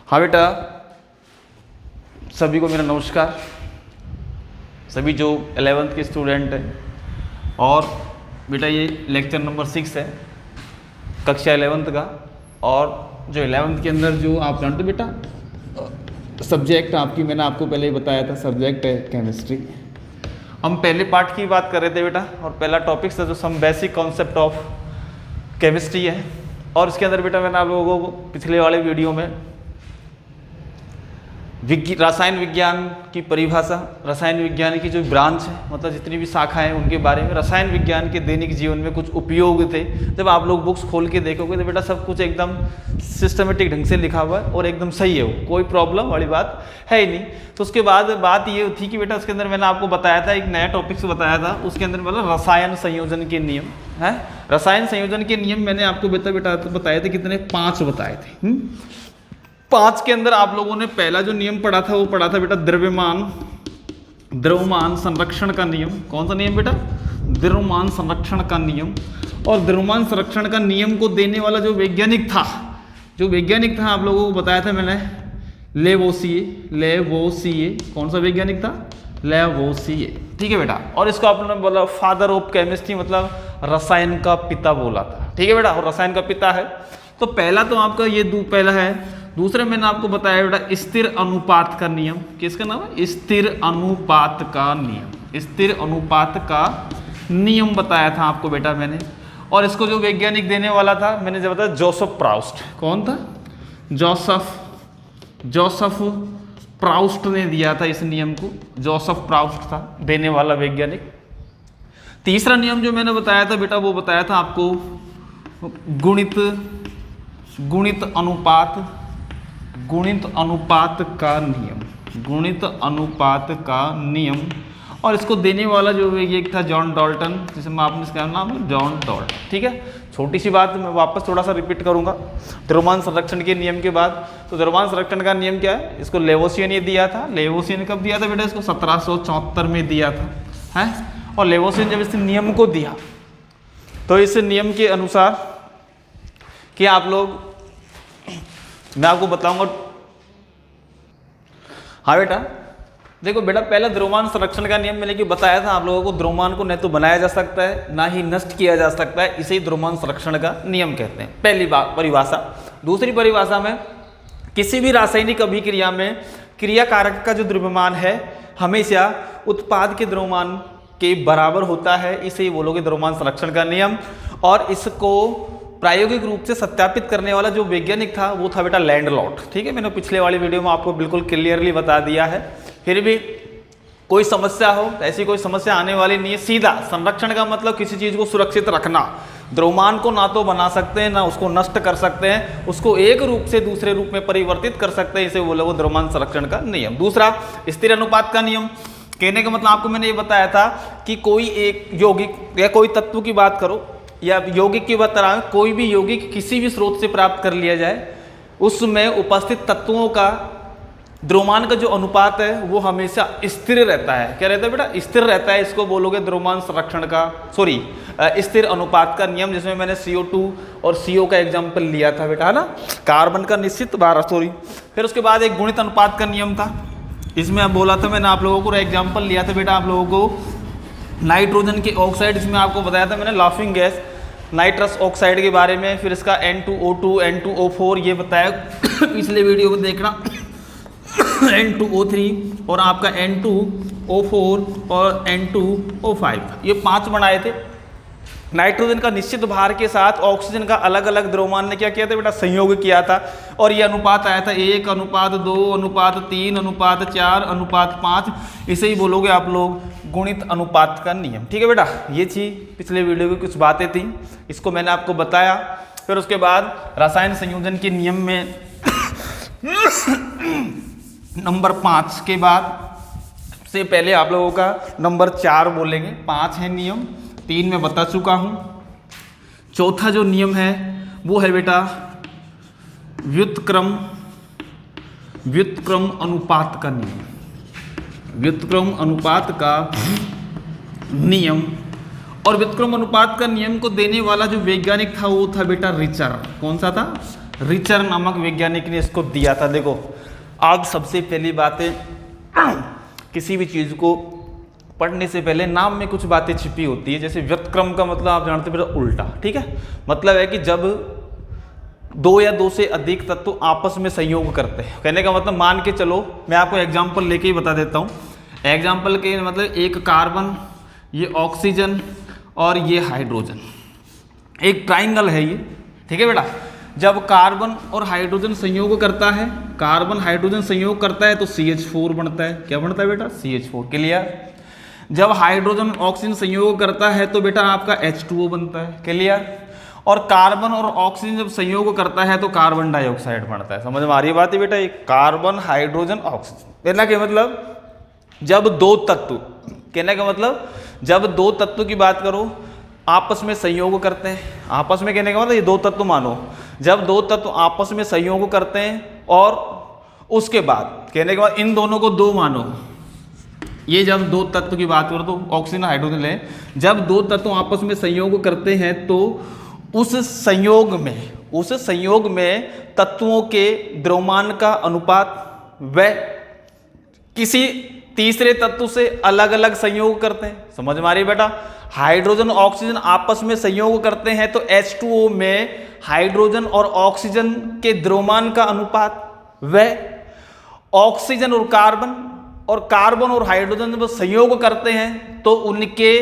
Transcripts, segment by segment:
हाँ बेटा, सभी को मेरा नमस्कार। सभी जो 11th के स्टूडेंट हैं, और बेटा ये लेक्चर नंबर 6 है कक्षा 11th का। और जो 11th के अंदर जो आप जानते हो बेटा, सब्जेक्ट आपकी मैंने आपको पहले ही बताया था, सब्जेक्ट है केमिस्ट्री। हम पहले पार्ट की बात कर रहे थे बेटा, और पहला टॉपिक था जो some basic concept of chemistry है। और इसके अंदर बेटा मैंने आप लोगों को पिछले वाले वीडियो में रसायन विज्ञान की परिभाषा, रसायन विज्ञान की जो ब्रांच है, मतलब जितनी भी शाखाएं हैं उनके बारे में, रसायन विज्ञान के दैनिक जीवन में कुछ उपयोग थे। जब आप लोग बुक्स खोल के देखोगे तो बेटा सब कुछ एकदम सिस्टमेटिक ढंग से लिखा हुआ है और एकदम सही है, वो कोई प्रॉब्लम वाली बात है ही नहीं। तो उसके बाद बात ये थी कि बेटा उसके अंदर मैंने आपको बताया था, एक नया टॉपिक से बताया था, उसके अंदर मतलब रसायन संयोजन के नियम है। रसायन संयोजन के नियम मैंने आपको बेटा बताए थे, कितने 5 बताए थे। 5 के अंदर आप लोगों ने पहला जो नियम पढ़ा था वो पढ़ा था बेटा द्रव्यमान संरक्षण का नियम। कौन सा नियम बेटा? द्रव्यमान संरक्षण का नियम। और द्रव्यमान संरक्षण का नियम को देने वाला जो वैज्ञानिक था आप लोगों को बताया था मैंने, लेवोसिए। कौन सा वैज्ञानिक था? लेवोसिए। ठीक है बेटा। और इसको आप लोगों ने बोला फादर ऑफ केमिस्ट्री, मतलब रसायन का पिता बोला था। ठीक है बेटा, और रसायन का पिता है। तो पहला तो आपका ये पहला है। दूसरे मैंने आपको बताया बेटा स्थिर अनुपात का नियम। किसका नाम है? स्थिर अनुपात का नियम। स्थिर अनुपात का नियम बताया था आपको बेटा मैंने। और इसको जो वैज्ञानिक देने वाला था मैंने जब बताया, जोसेफ प्राउस्ट। कौन था? जोसेफ प्राउस्ट ने दिया था इस नियम को। जोसेफ प्राउस्ट था देने वाला वैज्ञानिक। तीसरा नियम जो मैंने बताया था बेटा, वो बताया था आपको गुणित अनुपात का नियम। और इसको देने वाला जो वैज्ञानिक था जॉन डाल्टन, जिसमें आपने इसका नाम है जॉन डाल्टन। ठीक है। छोटी सी बात मैं वापस थोड़ा सा रिपीट करूंगा द्रव्यमान संरक्षण के नियम के बाद। तो द्रव्यमान संरक्षण का नियम क्या है? इसको लेवोसिए ने दिया था। लेवोसिए ने कब दिया था बेटा? इसको 1774 में दिया था, है। और लेवोसिए ने जब इस नियम को दिया तो इस नियम के अनुसार कि आप लोग, मैं आपको बताऊंगा। हाँ बेटा देखो बेटा, पहला द्रव्यमान संरक्षण का नियम मैंने कि बताया था आप लोगों को, द्रव्यमान को न तो बनाया जा सकता है ना ही नष्ट किया जा सकता है, इसे ही द्रव्यमान संरक्षण का नियम कहते हैं। पहली बात परिभाषा। दूसरी परिभाषा में, किसी भी रासायनिक अभिक्रिया में क्रिया कारक का जो द्रव्यमान है हमेशा उत्पाद के द्रव्यमान के बराबर होता है, इसे ही बोलोगे द्रव्यमान संरक्षण का नियम। और इसको प्रायोगिक रूप से सत्यापित करने वाला जो वैज्ञानिक था वो था बेटा लैंडलॉट। ठीक है, मैंने पिछले वाली वीडियो में आपको बिल्कुल क्लियरली बता दिया है। फिर भी कोई समस्या हो, ऐसी कोई समस्या आने वाली नहीं है। सीधा संरक्षण का मतलब किसी चीज को सुरक्षित रखना। द्रव्यमान को ना तो बना सकते हैं ना उसको नष्ट कर सकते हैं, उसको एक रूप से दूसरे रूप में परिवर्तित कर सकते हैं, इसे बोलोगे द्रव्यमान संरक्षण का नियम। दूसरा स्थिर अनुपात का नियम। कहने का मतलब आपको मैंने ये बताया था कि कोई एक यौगिक या कोई तत्व की बात करो या यौगिक की बात करा, कोई भी यौगिक किसी भी स्रोत से प्राप्त कर लिया जाए, उसमें उपस्थित तत्वों का द्रव्यमान का जो अनुपात है वो हमेशा स्थिर रहता है। क्या रहता है बेटा? स्थिर रहता है। इसको बोलोगे द्रव्यमान संरक्षण का स्थिर अनुपात का नियम, जिसमें मैंने CO2 और CO का एग्जाम्पल लिया था बेटा, है ना। कार्बन का निश्चित फिर उसके बाद एक गुणित अनुपात का नियम था। इसमें अब बोला था मैंने आप लोगों को, एग्जाम्पल लिया था बेटा आप लोगों को नाइट्रोजन के ऑक्साइड, इसमें आपको बताया था मैंने लाफिंग गैस नाइट्रस ऑक्साइड के बारे में। फिर इसका N2O2 N2O4 ये बताया पिछले वीडियो को देखना। N2O3 और आपका N2O4 और N2O5, ये 5 बनाए थे। नाइट्रोजन का निश्चित भार के साथ ऑक्सीजन का अलग अलग द्रव्यमान ने क्या किया था बेटा? संयोग किया था। और ये अनुपात आया था 1:2:3:4:5। इसे ही बोलोगे आप लोग गुणित अनुपात का नियम। ठीक है बेटा, ये थी पिछले वीडियो की कुछ बातें थी, इसको मैंने आपको बताया। फिर उसके बाद रसायन संयोजन के नियम में नंबर 5 के बाद से पहले आप लोगों का नंबर 4 बोलेंगे। 5 है नियम, 3 मैं बता चुका हूं। चौथा जो नियम है वो है बेटा व्युत्क्रम अनुपात का नियम। व्युत्क्रम अनुपात का नियम। और व्युत्क्रम अनुपात का नियम को देने वाला जो वैज्ञानिक था वो था बेटा रिचर। कौन सा था? रिचर नामक वैज्ञानिक ने इसको दिया था। देखो अब सबसे पहली बात है, किसी भी चीज़ को पढ़ने से पहले नाम में कुछ बातें छिपी होती है। जैसे व्युत्क्रम का मतलब आप जानते हैं उल्टा, ठीक है, मतलब है कि जब दो या दो से अधिक तत्व आपस में संयोग करते हैं। कहने का मतलब मान के चलो, मैं आपको एग्जाम्पल लेके ही बता देता हूँ। एग्जाम्पल के मतलब एक कार्बन, ये ऑक्सीजन और ये हाइड्रोजन, एक ट्राइंगल है ये, ठीक है बेटा। जब कार्बन और हाइड्रोजन संयोग करता है, कार्बन हाइड्रोजन संयोग करता है तो CH4 बनता है। क्या बनता है बेटा? CH4। क्लियर। जब हाइड्रोजन ऑक्सीजन संयोग करता है तो बेटा आपका H2O बनता है। क्लियर। और कार्बन और ऑक्सीजन जब संयोग करता है तो कार्बन डाइऑक्साइड बनता है। समझ में आ रही है बात है बेटा? एक कार्बन हाइड्रोजन ऑक्सीजन, कहने का मतलब जब दो तत्व, कहने का मतलब जब दो तत्व की बात करो आपस में संयोग करते हैं, आपस में, कहने का मतलब ये दो तत्व मानो, जब दो तत्व आपस में संयोग करते हैं और उसके बाद, कहने के बाद इन दोनों को दो मानो, ये जब दो तत्व की बात करो तो ऑक्सीजन हाइड्रोजन ले, जब दो तत्व आपस में संयोग करते हैं तो उस संयोग में तत्वों के द्रव्यमान का अनुपात व किसी तीसरे तत्व से अलग अलग संयोग करते हैं। समझ में आ रही है बेटा? हाइड्रोजन ऑक्सीजन आपस में संयोग करते हैं तो H2O में हाइड्रोजन और ऑक्सीजन के द्रव्यमान का अनुपात व ऑक्सीजन और कार्बन और हाइड्रोजन जब संयोग करते हैं तो उनके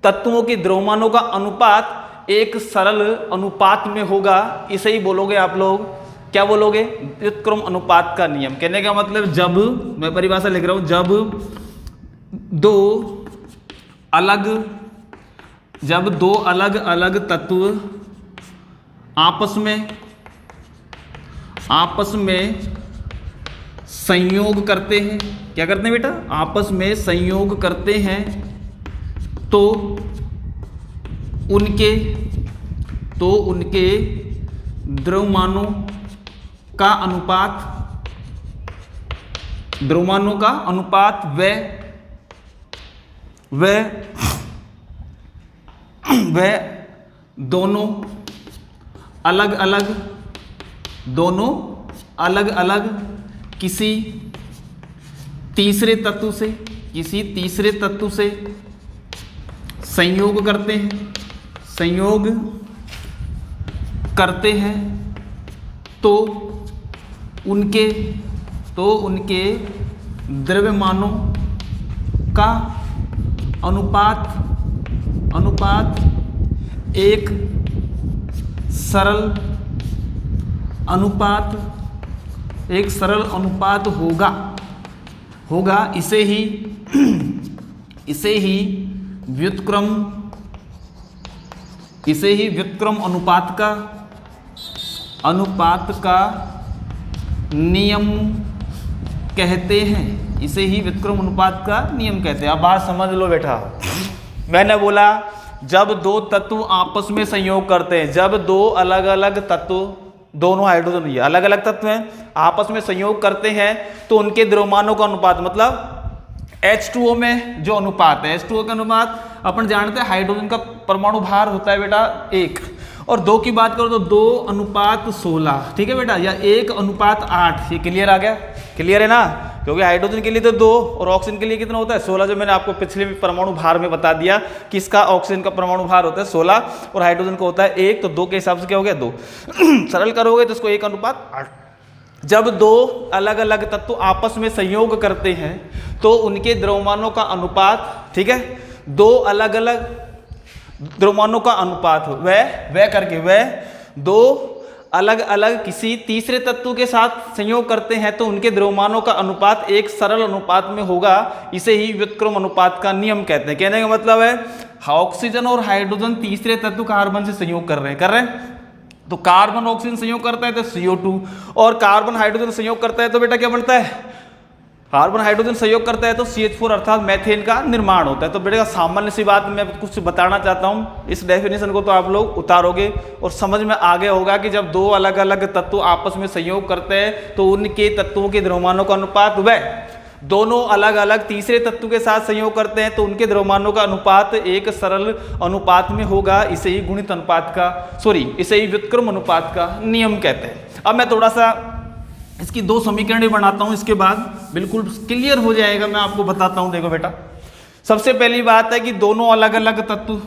तत्वों के द्रव्यमानों का अनुपात एक सरल अनुपात में होगा। इसे ही बोलोगे आप लोग, क्या बोलोगे? व्युत्क्रम अनुपात का नियम। कहने का मतलब जब, मैं परिभाषा लिख रहा हूं, जब दो अलग अलग तत्व आपस में संयोग करते हैं, क्या करते हैं बेटा? आपस में संयोग करते हैं तो उनके द्रव्यमानों का अनुपात व दोनों अलग अलग किसी तीसरे तत्व से संयोग करते हैं तो उनके द्रव्यमानों का अनुपात एक सरल अनुपात होगा। इसे ही व्युत्क्रम अनुपात का नियम कहते हैं। इसे ही व्युत्क्रम अनुपात का नियम कहते हैं। अब बात समझ लो बेटा, मैंने बोला जब दो तत्व आपस में संयोग करते हैं, जब दो अलग अलग तत्व, दोनों हाइड्रोजन, ये अलग अलग तत्व हैं, आपस में संयोग करते हैं तो उनके द्रव्यमानों का अनुपात, मतलब H2O में जो अनुपात है, H2O का अनुपात अपन जानते हैं, हाइड्रोजन का परमाणु भार होता है बेटा 1, और 2 की बात करो तो 2:16, ठीक है बेटा, या 1:8। ये क्लियर आ गया? क्लियर है ना? क्योंकि हाइड्रोजन के लिए तो 2 और ऑक्सीजन के लिए कितना होता है? 16, जो मैंने आपको पिछले परमाणु भार में बता दिया कि इसका ऑक्सीजन का परमाणु भार होता है 16 और हाइड्रोजन का होता है 1, तो 2 के हिसाब से क्या हो गया? 2। सरल करोगे तो इसको 1:8। जब दो अलग अलग तत्व आपस में संयोग करते हैं तो उनके द्रव्यमानों का अनुपात, ठीक है, दो अलग अलग द्रव्यमानों का अनुपात वह दो अलग अलग किसी तीसरे तत्व के साथ संयोग करते हैं तो उनके द्रव्यमानों का अनुपात एक सरल अनुपात में होगा। इसे ही व्युत्क्रम अनुपात का नियम कहते हैं। कहने का मतलब है ऑक्सीजन और हाइड्रोजन तीसरे तत्व कार्बन से संयोग कर रहे हैं, तो कार्बन ऑक्सीजन संयोग करता है तो CO2, और कार्बन हाइड्रोजन संयोग करता है तो बेटा क्या बनता है? कार्बन हाइड्रोजन संयोग करता है तो CH4 अर्थात मेथेन का निर्माण होता है। तो बेटा सामान्य सी बात मैं कुछ बताना चाहता हूँ, इस डेफिनेशन को तो आप लोग उतारोगे और समझ में आ गया होगा कि जब दो अलग अलग तत्व आपस में संयोग करते हैं तो उनके तत्वों के द्रव्यमानों का अनुपात दोनों अलग अलग तीसरे तत्व के साथ संयोग करते हैं तो उनके द्रव्यमानों का अनुपात एक सरल अनुपात में होगा। इसे ही गुणित अनुपात का इसे ही व्युत्क्रम अनुपात का नियम कहते हैं। अब मैं थोड़ा सा इसकी दो समीकरण भी बनाता हूं, इसके बाद बिल्कुल क्लियर हो जाएगा। मैं आपको बताता हूं, देखो बेटा, सबसे पहली बात है कि दोनों अलग अलग तत्व,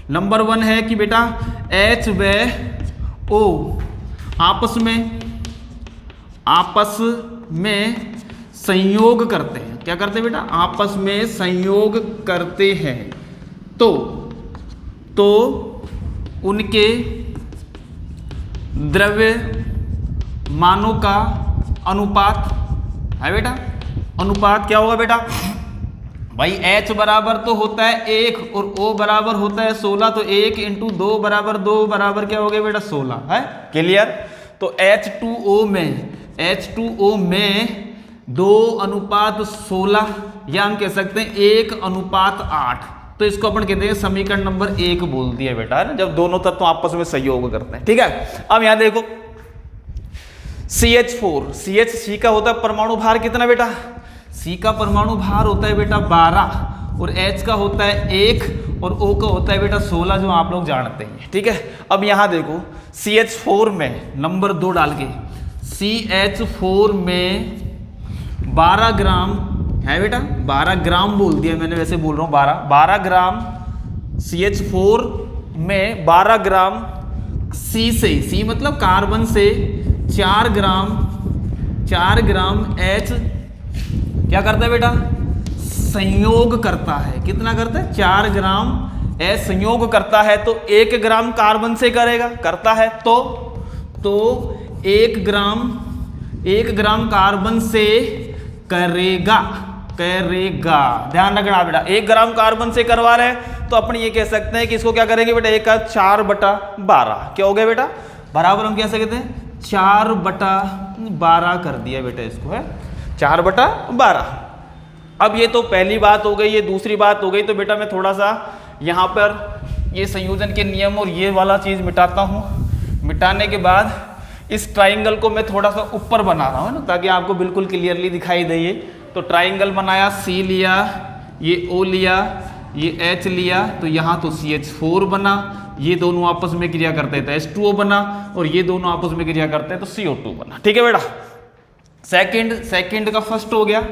नंबर वन है कि बेटा H व O आपस में संयोग करते हैं। क्या करते हैं बेटा? आपस में संयोग करते हैं तो उनके द्रव्यमानों का अनुपात है बेटा। अनुपात क्या होगा बेटा? भाई H बराबर तो होता है 1 और O बराबर होता है 16, तो 1 × 2 बराबर 2 बराबर क्या हो गया बेटा? 16 है। क्लियर? तो H2O में 2:16 या हम कह सकते हैं 1:8। तो इसको अपन कहते हैं समीकरण नंबर 1 बोल दिया बेटा, है ना, जब दोनों तत्व आपस में सहयोग करते हैं। ठीक है, अब यहां देखो CH4, C का होता है परमाणु भार कितना बेटा? C का परमाणु भार होता है बेटा 12 और H का होता है 1 और O का होता है बेटा 16, जो आप लोग जानते हैं। ठीक है, अब यहां देखो CH4 में नंबर 2 डाल के, CH4 में 12 ग्राम है बेटा, 12 ग्राम बोल दिया मैंने, वैसे बोल रहा हूँ 12 ग्राम CH4 में 12 ग्राम C मतलब कार्बन से 4 ग्राम H क्या करता है बेटा? संयोग करता है। कितना करता है? 4 ग्राम H संयोग करता है। तो 1 ग्राम कार्बन से करता है तो 1 ग्राम कार्बन से करेगा। ध्यान रखना बेटा, 1 ग्राम कार्बन से करवा रहे हैं तो अपन ये कह सकते हैं कि इसको क्या करेंगे बेटा? 1 का 4/12 क्या हो गया बेटा? बराबर हम कह सकते हैं 4/12 कर दिया बेटा, इसको है 4/12। अब ये तो पहली बात हो गई, ये दूसरी बात हो गई। तो बेटा मैं थोड़ा सा यहाँ पर ये संयोजन के नियम और ये वाला चीज़ मिटाता हूँ। मिटाने के बाद इस ट्राइंगल को मैं थोड़ा सा ऊपर बना रहा हूँ ना, ताकि आपको बिल्कुल क्लियरली दिखाई दे। तो ट्राइंगल बनाया, C लिया, ये O लिया, ये H लिया, तो यहाँ तो CH4 बना, ये दोनों आपस में क्रिया करते हैं तो H2O बना, और ये दोनों आपस में क्रिया करते हैं तो CO2 बना। ठीक है बेटा, सेकंड का फर्स्ट हो गया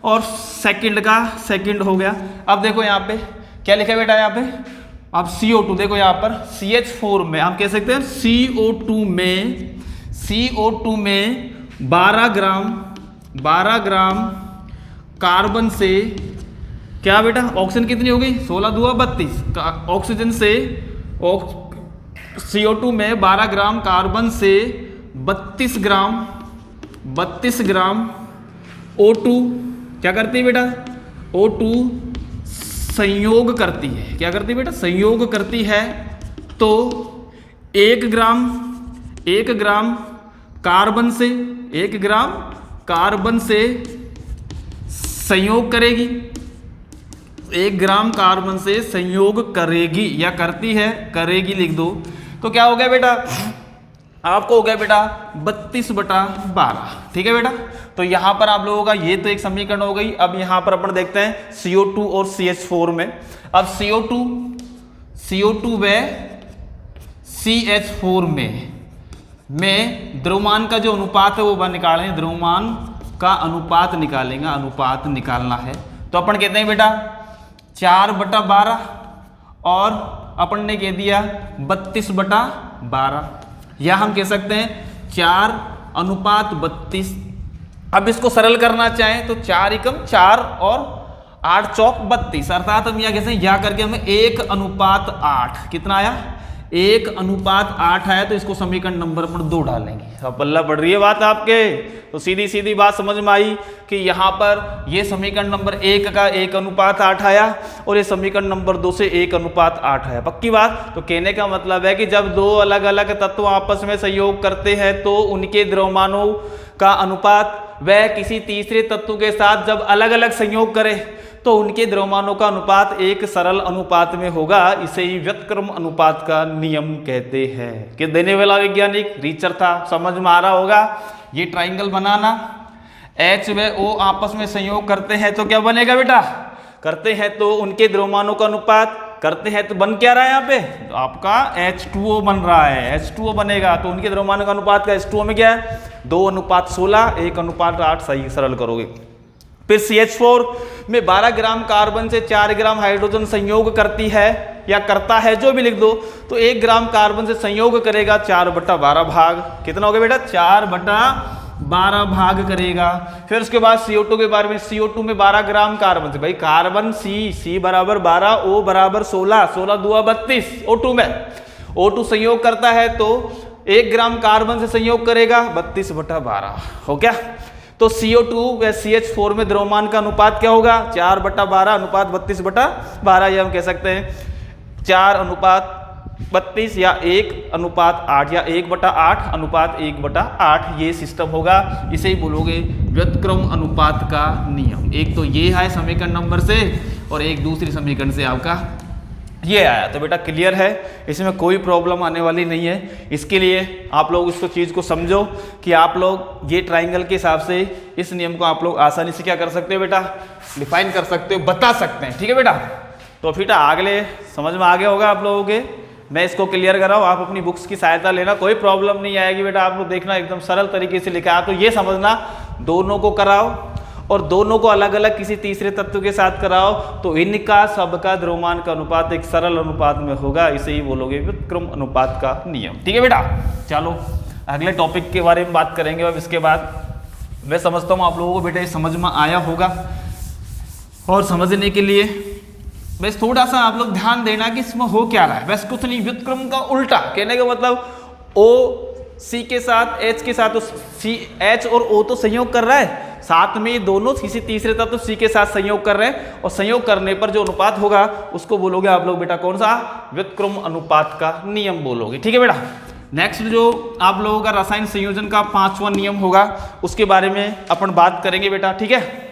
और सेकंड का सेकंड हो गया। अब देखो यहाँ पे क्या लिखा है बेटा? यहाँ पे अब CO2 देखो, यहाँ पर CH4 में हम कह सकते हैं CO2 में 12 ग्राम कार्बन से क्या बेटा? ऑक्सीजन कितनी हो गई? 16 दूआ 32 ऑक्सीजन से CO2 में 12 ग्राम कार्बन से 32 ग्राम O2 क्या करती है बेटा? O2 संयोग करती है। क्या करती है बेटा? संयोग करती है। तो 1 ग्राम कार्बन से संयोग करेगी, 1 ग्राम कार्बन से संयोग करेगी या करती है, करेगी लिख दो। तो क्या हो गया बेटा? आपको हो गया बेटा 32/12। ठीक है बेटा, तो यहां पर आप लोगों का ये तो एक समीकरण हो गई। अब यहां पर अपन देखते हैं CO2 और CH4 में। अब CO2 व CH4 में द्रव्यमान का जो अनुपात है वो निकालें। द्रव्यमान का अनुपात निकालेंगे, अनुपात निकालना है। तो अपन कहते हैं बेटा 4/12 और अपन ने कह दिया 32/12, या हम कह सकते हैं 4:32। अब इसको सरल करना चाहें तो 4 × 4 और 8 चौक 32, अर्थात हम यह कहते हैं या करके हमें 1:8 कितना आया? 1:8 आया। तो इसको समीकरण नंबर 2 डालेंगे। अब पल्ला पड़ रही है बात आपके, तो सीधी बात समझ में आई कि यहाँ पर ये समीकरण नंबर 1 का 1:8 आया और ये समीकरण नंबर 2 से 1:8 आया। पक्की बात? तो कहने का मतलब है कि जब दो अलग अलग तत्व आपस में सहयोग करते हैं तो उनके द्रव्यमानों का अनुपात वह किसी तीसरे तत्व के साथ जब अलग अलग संयोग करे तो उनके द्रव्यमानों का अनुपात एक सरल अनुपात में होगा। इसे ही व्युत्क्रम अनुपात का नियम कहते हैं। कि देने वाला वैज्ञानिक रीचर था, समझ में आ रहा होगा। ये ट्राइंगल बनाना, H व O आपस में संयोग करते हैं तो क्या बनेगा बेटा, करते हैं तो उनके द्रव्यमानों का अनुपात, करते हैं तो बन क्या रहा है यहाँ पे, तो आपका H2O बन रहा है, H2O बनेगा तो उनके द्रव्यमानों का अनुपात का H2O में क्या है 2:16, 1:8, सही सरल करोगे। फिर CH4 में 12 ग्राम कार्बन से 4 ग्राम हाइड्रोजन संयोग करती है या करता है, जो भी लिख दो, तो 1 ग्राम कार्बन से संयोग करेगा 4/12 भाग, कितना हो गया बेटा 4/12 भाग करेगा। फिर उसके बाद CO2 के बारे में, CO2 में 12 ग्राम कार्बन से, भाई कार्बन C बराबर 12, O बराबर 16, 16 दूआ 32, O2 में O2 संयोग करता है तो 1 ग्राम कार्बन से संयोग करेगा 32/12, हो क्या। तो CO2 व CH4 में द्रव्यमान का अनुपात क्या होगा 4/12 अनुपात 32/12, या हम कह सकते हैं 4:32 या 1:8 या 1/8 अनुपात 1/8, ये सिस्टम होगा, इसे ही बोलोगे व्युत्क्रम अनुपात का नियम। एक तो ये है समीकरण नंबर से और एक दूसरी समीकरण से आपका ये आया, तो बेटा क्लियर है, इसमें कोई प्रॉब्लम आने वाली नहीं है। इसके लिए आप लोग इसको चीज़ को समझो कि आप लोग ये ट्राइंगल के हिसाब से इस नियम को आप लोग आसानी से क्या कर सकते हो बेटा, डिफाइन कर सकते हो, बता सकते हैं, ठीक है बेटा। तो फिर अगले समझ में आ गया होगा आप लोगों के, मैं इसको क्लियर कर रहा हूँ, आप अपनी बुक्स की सहायता लेना, कोई प्रॉब्लम नहीं आएगी बेटा। आप लोग देखना एकदम सरल तरीके से लिखा है, तो ये समझना दोनों को कराओ और दोनों को अलग अलग किसी तीसरे तत्व के साथ कराओ तो इनका सबका द्रव्यमान का अनुपात एक सरल अनुपात में होगा, इसे ही बोलोगे व्युत्क्रम अनुपात का नियम, ठीक है बेटा। चलो अगले टॉपिक के बारे में बात करेंगे। अब इसके बाद मैं समझता हूँ आप लोगों को बेटा ये समझ में आया होगा, और समझने के लिए बस थोड़ा सा आप लोग ध्यान देना कि इसमें हो क्या रहा है, बस कुछ नहीं, व्युत्क्रम का उल्टा, कहने का मतलब O C के साथ H के साथ, तो C H और O तो संयोग कर रहा है, साथ में ये दोनों किसी तीसरे तत्व C के साथ संयोग कर रहे हैं, और संयोग करने पर जो अनुपात होगा उसको बोलोगे आप लोग बेटा कौन सा, व्युत्क्रम अनुपात का नियम बोलोगे, ठीक है बेटा। नेक्स्ट जो आप लोगों का रसायन संयोजन का 5वां नियम होगा उसके बारे में अपन बात करेंगे बेटा, ठीक है।